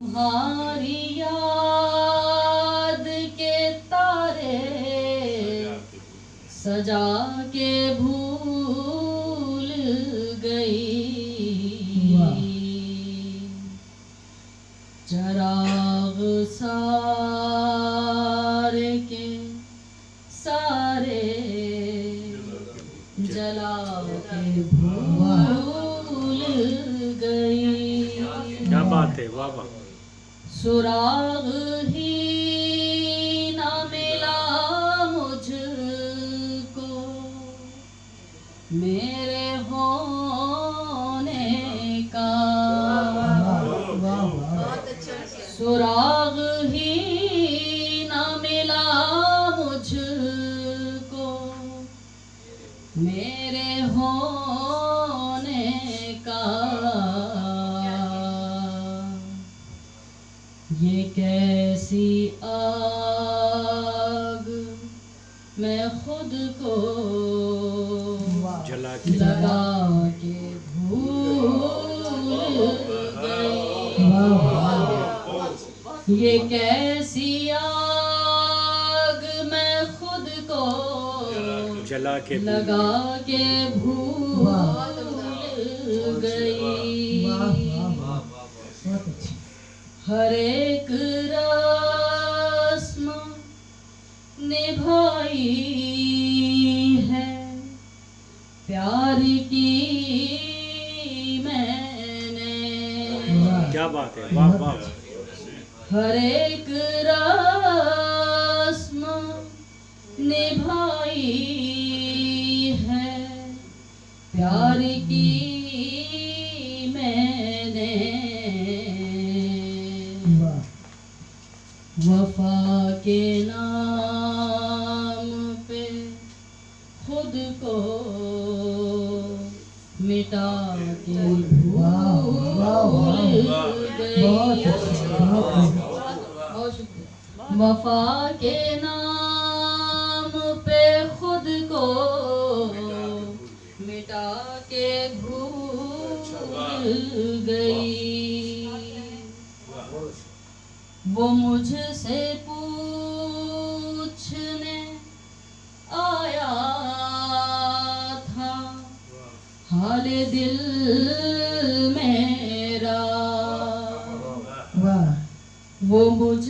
तुम्हारी याद के तारे सजा के भूल गई, चराग सारे के सारे जला के भूल गई। क्या बात है, वाह वाह। सुराग ही ना मिला मुझको मेरे होने का, सुराग ही ना मिला मुझको मेरे होने का। ये कैसी आग मैं खुद को जला लगा के भूल गई। ये कैसी आग मैं खुद को जला के लगा के भूल गई। हर एक रस्म निभाई है प्यार की मैंने। क्या बात है, वाह वाह। हर एक रस्म निभाई है प्यार की मैंने। वफा के नाम पे खुद को मिटा के भूल गई। वफा के नाम पे खुद को मिटा के भूल गई। वो मुझसे पूछने आया था हाल दिल मेरा, वो मुझ